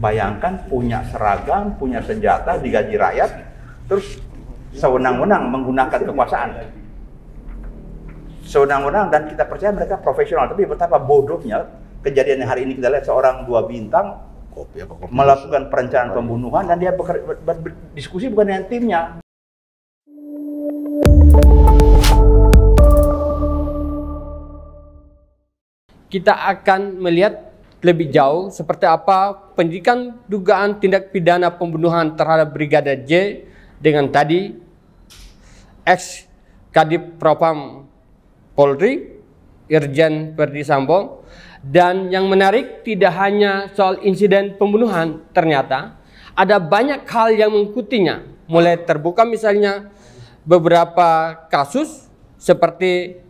Bayangkan punya seragam, punya senjata, digaji rakyat, terus sewenang-wenang menggunakan kekuasaan. Sewenang-wenang, dan kita percaya mereka profesional. Tapi betapa bodohnya kejadian yang hari ini kita lihat, seorang 2 bintang melakukan perencanaan pembunuhan dan dia berdiskusi bukan dengan timnya. Kita akan melihat lebih jauh seperti apa penyidikan dugaan tindak pidana pembunuhan terhadap Brigadir J dengan tadi ex Kadif Propam Polri Irjen Verdi Sambo. Dan yang menarik tidak hanya soal insiden pembunuhan, ternyata ada banyak hal yang mengikutinya. Mulai terbuka misalnya beberapa kasus seperti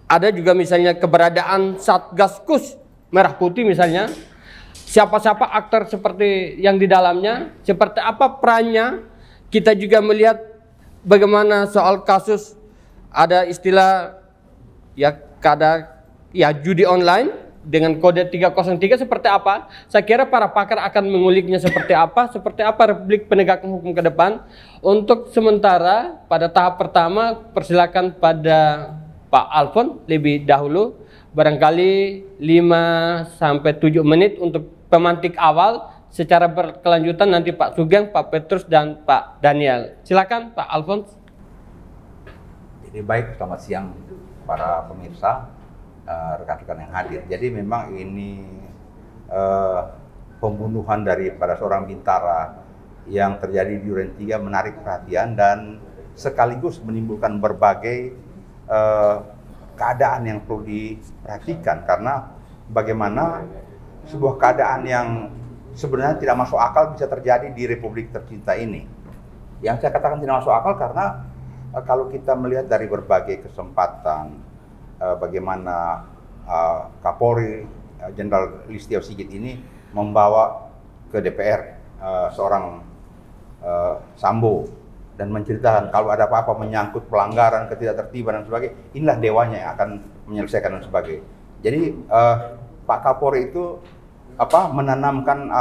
ada juga misalnya keberadaan Satgas Kus Merah Putih misalnya. Siapa-siapa aktor seperti yang di dalamnya, seperti apa perannya. Kita juga melihat bagaimana soal kasus ada istilah judi online dengan kode 303 seperti apa. Saya kira para pakar akan menguliknya seperti apa Republik Penegakan Hukum ke depan. Untuk sementara pada tahap pertama persilakan pada Pak Alfon lebih dahulu, barangkali 5-7 menit untuk pemantik awal. Secara berkelanjutan nanti Pak Sugeng, Pak Petrus, dan Pak Daniel. Silakan Pak Alfon. Jadi baik, selamat siang para pemirsa, rekan-rekan yang hadir. Jadi memang ini pembunuhan daripada seorang bintara yang terjadi di Duren 3 menarik perhatian dan sekaligus menimbulkan berbagai keadaan yang perlu diperhatikan, karena bagaimana sebuah keadaan yang sebenarnya tidak masuk akal bisa terjadi di Republik tercinta ini. Yang saya katakan tidak masuk akal karena kalau kita melihat dari berbagai kesempatan bagaimana Kapolri Jenderal Listio Sigit ini membawa ke DPR seorang Sambo dan menceritakan kalau ada apa-apa menyangkut pelanggaran, ketidaktertiban dan sebagainya, inilah dewanya yang akan menyelesaikan dan sebagainya. Jadi Pak Kapolri itu menanamkan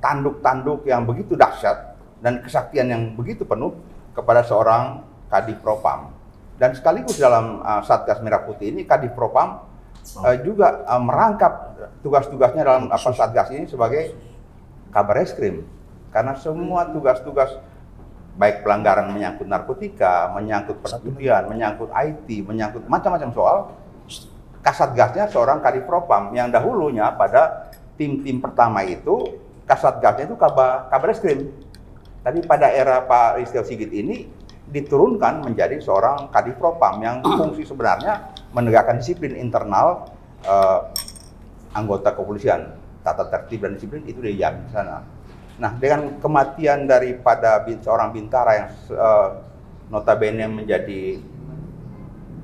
tanduk-tanduk yang begitu dahsyat dan kesaktian yang begitu penuh kepada seorang Kadif Propam. Dan sekaligus dalam Satgas Merah Putih ini Kadif Propam juga merangkap tugas-tugasnya dalam Satgas ini sebagai Kabar Eskrim. Karena semua tugas-tugas baik pelanggaran menyangkut narkotika, menyangkut perjudian, menyangkut IT, menyangkut macam-macam soal, Kasatgasnya seorang Kadif Propam yang dahulunya pada tim-tim pertama itu Kasatgasnya itu Kabar Eskrim. Tapi pada era Pak Listio Sigit ini diturunkan menjadi seorang Kadif Propam yang fungsi sebenarnya menegakkan disiplin internal anggota kepolisian. Tata tertib dan disiplin itu dijamin di sana. Nah, dengan kematian daripada seorang bintara yang notabene menjadi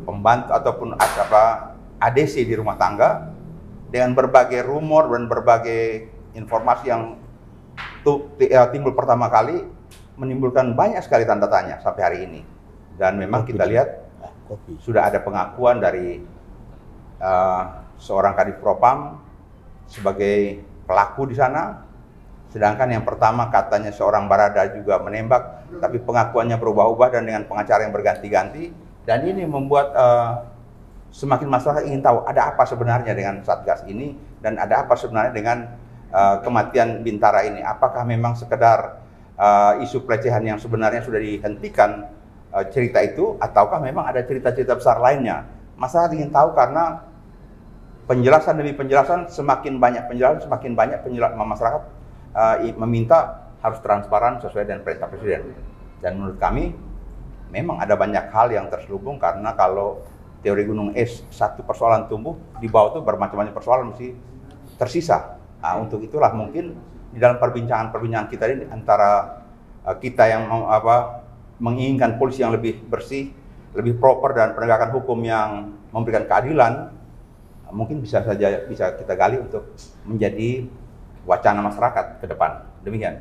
pembantu ataupun ADC di rumah tangga, dengan berbagai rumor dan berbagai informasi yang timbul pertama kali, menimbulkan banyak sekali tanda tanya sampai hari ini. Dan memang kita lihat sudah ada pengakuan dari seorang Kadif Propam sebagai pelaku di sana. Sedangkan yang pertama katanya seorang Barada juga menembak, tapi pengakuannya berubah-ubah dan dengan pengacara yang berganti-ganti. Dan ini membuat semakin masyarakat ingin tahu ada apa sebenarnya dengan Satgas ini dan ada apa sebenarnya dengan kematian bintara ini. Apakah memang sekedar isu pelecehan yang sebenarnya sudah dihentikan cerita itu, ataukah memang ada cerita-cerita besar lainnya? Masyarakat ingin tahu karena penjelasan demi penjelasan, semakin banyak masyarakat meminta harus transparan sesuai dengan perintah Presiden. Dan menurut kami memang ada banyak hal yang terselubung, karena kalau teori gunung es, satu persoalan tumbuh, di bawah itu bermacam-macam persoalan mesti tersisa. Nah, untuk itulah mungkin di dalam perbincangan kita ini antara kita yang menginginkan polisi yang lebih bersih, lebih proper dan penegakan hukum yang memberikan keadilan, mungkin bisa kita gali untuk menjadi wacana masyarakat ke depan. Demikian.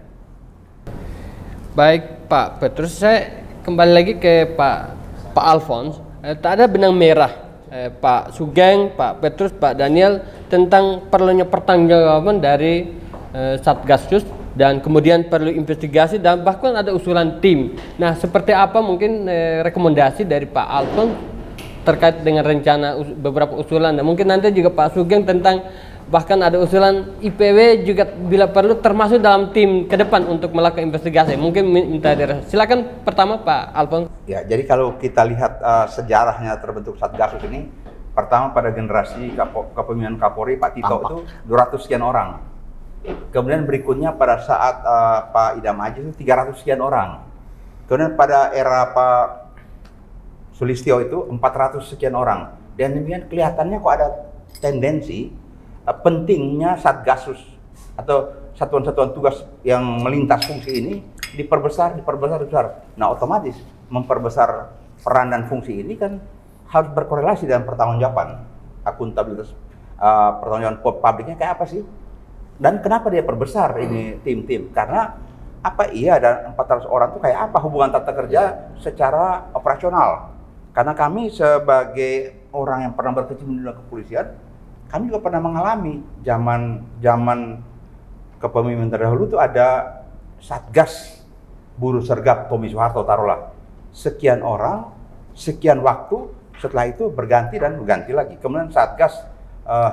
Baik Pak Petrus, saya kembali lagi ke Pak Alfons. Tak ada benang merah Pak Sugeng, Pak Petrus, Pak Daniel tentang perlunya pertanggungjawaban dari Satgasus, dan kemudian perlu investigasi dan bahkan ada usulan tim. Nah, seperti apa mungkin rekomendasi dari Pak Alfons terkait dengan rencana beberapa usulan, dan mungkin nanti juga Pak Sugeng tentang bahkan ada usulan IPW juga bila perlu termasuk dalam tim ke depan untuk melakukan investigasi. Mungkin minta silakan pertama Pak Alfons. Ya, jadi kalau kita lihat sejarahnya terbentuk Satgasus ini, pertama pada generasi kepemimpinan Kapolri Pak Tito itu 200 sekian orang. Kemudian berikutnya pada saat Pak Idam Aziz itu 300 sekian orang. Kemudian pada era Pak Sulistyo itu 400 sekian orang. Dan demikian kelihatannya kok ada tendensi pentingnya Satgasus atau satuan-satuan tugas yang melintas fungsi ini diperbesar. Nah, otomatis memperbesar peran dan fungsi ini kan harus berkorelasi dengan pertanggungjawaban, akuntabilitas pertanggungjawaban publiknya kayak apa sih? Dan kenapa dia perbesar ini tim-tim? Karena apa iya ada 400 orang itu kayak apa hubungan tata kerja secara operasional? Karena kami sebagai orang yang pernah berkecimpung di dunia kepolisian, kami juga pernah mengalami zaman kepemimpinan terdahulu itu ada Satgas Buruh Sergap Tommy Soeharto taruhlah. Sekian orang, sekian waktu, setelah itu berganti dan berganti lagi. Kemudian Satgas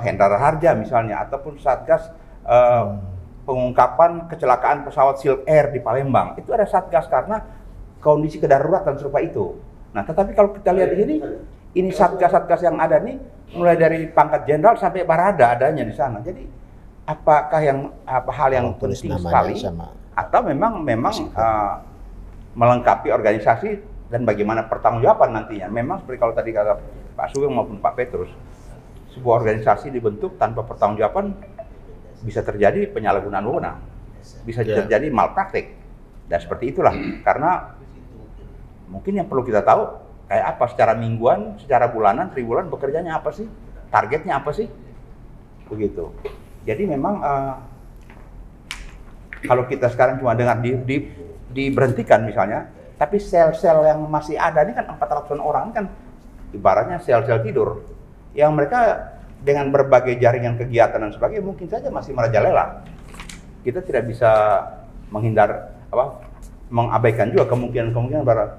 Hendra Harja misalnya, ataupun Satgas pengungkapan kecelakaan pesawat Silk Air di Palembang. Itu ada Satgas karena kondisi kedaruratan serupa itu. Nah, tetapi kalau kita lihat di sini, ini Satgas-Satgas yang ada nih, mulai dari pangkat jenderal sampai barada adanya di sana. Jadi, apakah hal yang penting sekali, atau memang melengkapi organisasi dan bagaimana pertanggungjawaban nantinya? Memang seperti kalau tadi kata Pak Sugeng maupun Pak Petrus, sebuah organisasi dibentuk tanpa pertanggungjawaban bisa terjadi penyalahgunaan wewenang, bisa terjadi malpraktik, dan seperti itulah. Karena mungkin yang perlu kita tahu kayak apa secara mingguan, secara bulanan, triwulan bekerjanya apa sih, targetnya apa sih, begitu. Jadi memang kalau kita sekarang cuma dengar diberhentikan misalnya, tapi sel-sel yang masih ada ini kan 400-an orang kan ibaratnya sel-sel tidur yang mereka dengan berbagai jaringan kegiatan dan sebagainya mungkin saja masih merajalela. Kita tidak bisa mengabaikan juga kemungkinan bahwa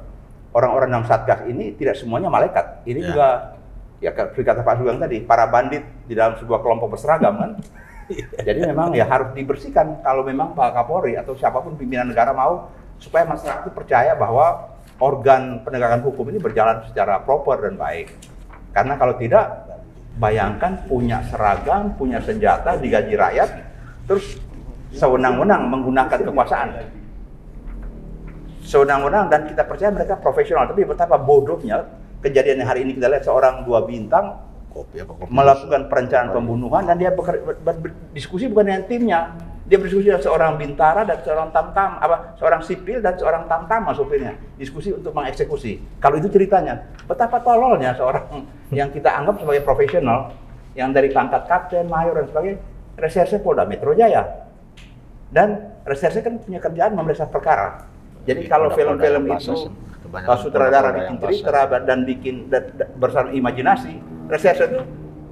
orang-orang dalam Satgas ini tidak semuanya malaikat. Ini juga ya seperti kata Pak Sugeng tadi, para bandit di dalam sebuah kelompok berseragam kan. Jadi memang ya harus dibersihkan kalau memang Pak Kapolri atau siapapun pimpinan negara mau supaya masyarakat itu percaya bahwa organ penegakan hukum ini berjalan secara proper dan baik. Karena kalau tidak, bayangkan punya seragam, punya senjata, digaji rakyat, terus sewenang-wenang menggunakan kekuasaan. Sewenang-wenang dan kita percaya mereka profesional. Tapi betapa bodohnya kejadian yang hari ini kita lihat seorang 2 bintang melakukan perencanaan pembunuhan dan dia berdiskusi bukan dengan timnya. Dia berdiskusi dengan seorang bintara dan seorang tamtam, seorang sipil dan seorang tamtama sopirnya. Diskusi untuk mengeksekusi. Kalau itu ceritanya, betapa tololnya seorang yang kita anggap sebagai profesional, yang dari pangkat kapten, mayor dan sebagainya, reserse Polda Metro Jaya. Dan reserse kan punya kerjaan memeriksa perkara. Jadi kalau film-film itu sutradara bikin cerita dan bikin bersama imajinasi, reserse itu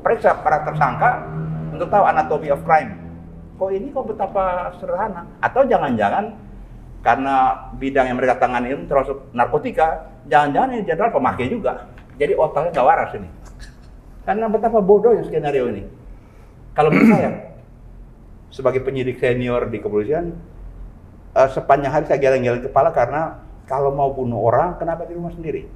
periksa para tersangka untuk tahu anatomy of crime. Kok betapa sederhana? Atau jangan-jangan karena bidang yang mereka tangani itu termasuk narkotika, jangan-jangan ini jenderal pemakai juga. Jadi otaknya nggak waras ini. Karena betapa bodohnya skenario ini. Kalau menurut saya, sebagai penyidik senior di kepolisian, sepanjang hari saya geleng-geleng kepala karena kalau mau bunuh orang, kenapa di rumah sendiri?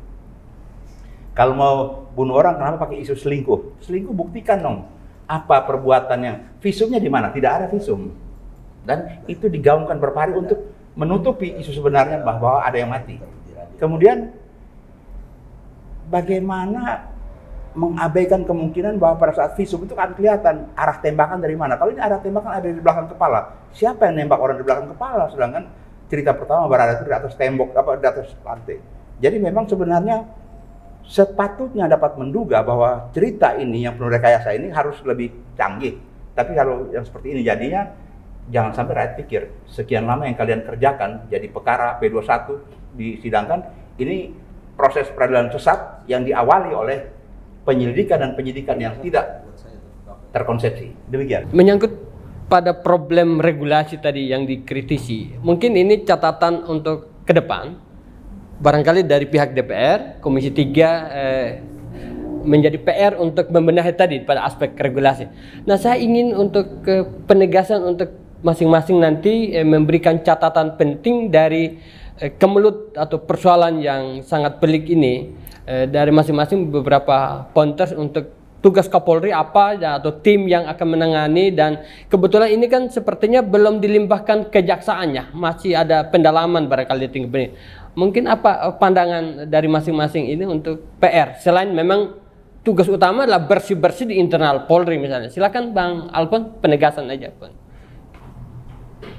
Kalau mau bunuh orang, kenapa pakai isu selingkuh? Selingkuh buktikan dong. Apa perbuatannya? Visumnya di mana? Tidak ada visum. Dan itu digaungkan berapa hari untuk menutupi isu sebenarnya bahwa ada yang mati. Kemudian bagaimana mengabaikan kemungkinan bahwa pada saat visum itu akan kelihatan arah tembakan dari mana. Kalau ini arah tembakan ada di belakang kepala, siapa yang nembak orang di belakang kepala? Sedangkan cerita pertama berada di atas tembok, di atas lantai. Jadi memang sebenarnya sepatutnya dapat menduga bahwa cerita ini yang penuh rekayasa ini harus lebih canggih. Tapi kalau yang seperti ini jadinya, jangan sampai rakyat pikir sekian lama yang kalian kerjakan jadi perkara P21 disidangkan, ini proses peradilan sesat yang diawali oleh penyelidikan dan penyidikan yang tidak terkonsepsi. Demikian. Menyangkut pada problem regulasi tadi yang dikritisi, mungkin ini catatan untuk ke depan. Barangkali dari pihak DPR, Komisi 3 menjadi PR untuk membenahi tadi pada aspek regulasi. Nah, saya ingin untuk penegasan untuk masing-masing nanti memberikan catatan penting dari kemelut atau persoalan yang sangat pelik ini dari masing-masing beberapa pointers untuk tugas Kapolri apa atau tim yang akan menangani, dan kebetulan ini kan sepertinya belum dilimpahkan kejaksaannya, masih ada pendalaman barangkali tinggi. Mungkin apa pandangan dari masing-masing ini untuk PR selain memang tugas utama adalah bersih-bersih di internal Polri misalnya. Silakan Bang Alfon, penegasan aja Bang.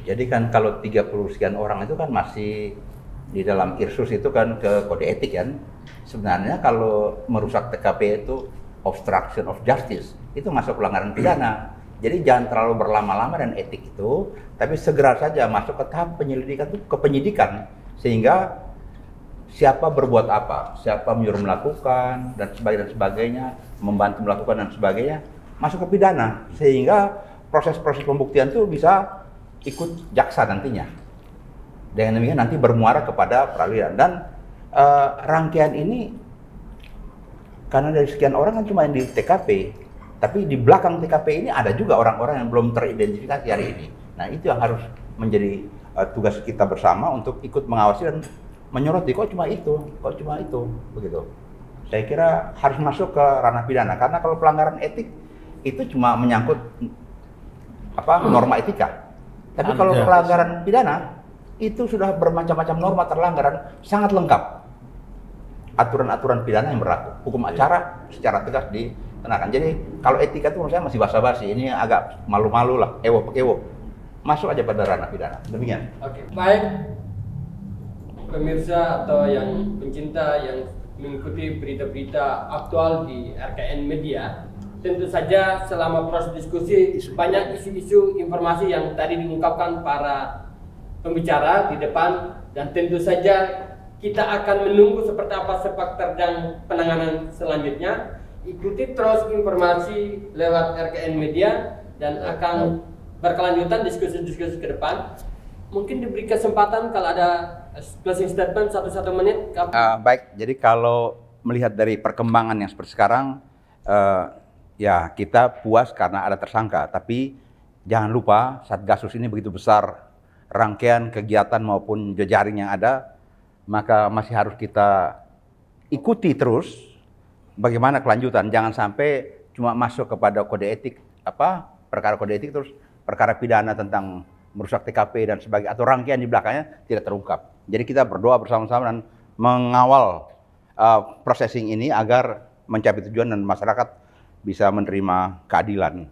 Jadi kan kalau 30 sekian orang itu kan masih di dalam Irsus itu kan ke kode etik kan. Sebenarnya kalau merusak TKP itu obstruction of justice, itu masuk pelanggaran pidana. Jadi jangan terlalu berlama-lama dan etik itu, tapi segera saja masuk ke tahap penyelidikan itu ke penyidikan, sehingga siapa berbuat apa, siapa menyuruh melakukan dan sebagainya, membantu melakukan dan sebagainya, masuk ke pidana, sehingga proses-proses pembuktian itu bisa ikut jaksa nantinya. Dengan demikian nanti bermuara kepada peradilan, dan rangkaian ini karena dari sekian orang kan cuma yang di TKP, tapi di belakang TKP ini ada juga orang-orang yang belum teridentifikasi hari ini. Nah, itu yang harus menjadi tugas kita bersama untuk ikut mengawasi dan menyoroti, kok cuma itu, begitu. Saya kira harus masuk ke ranah pidana, karena kalau pelanggaran etik itu cuma menyangkut norma etika. Tapi kalau pelanggaran pidana itu sudah bermacam-macam norma terlanggaran, sangat lengkap. Aturan-aturan pidana yang berlaku, hukum acara secara tegas dikenakan. Jadi kalau etika itu menurut saya masih basa-basi, ini agak malu-malu lah, ewo-ewo. Masuk aja pada ranah pidana. Demikian. Oke, baik pemirsa atau yang pencinta yang mengikuti berita-berita aktual di RKN Media, tentu saja selama proses diskusi banyak isu-isu informasi yang tadi diungkapkan para pembicara di depan, dan tentu saja kita akan menunggu seperti apa sepak terjang penanganan selanjutnya. Ikuti terus informasi lewat RKN Media dan akan berkelanjutan diskusi-diskusi ke depan. Mungkin diberi kesempatan kalau ada closing statement 1 menit. Baik, jadi kalau melihat dari perkembangan yang seperti sekarang, ya kita puas karena ada tersangka. Tapi jangan lupa Satgasus ini begitu besar, rangkaian kegiatan maupun jejaring yang ada, maka masih harus kita ikuti terus bagaimana kelanjutan. Jangan sampai cuma masuk kepada kode etik, perkara kode etik, terus perkara pidana tentang merusak TKP dan sebagainya, atau rangkaian di belakangnya tidak terungkap. Jadi kita berdoa bersama-sama dan mengawal processing ini agar mencapai tujuan dan masyarakat bisa menerima keadilan.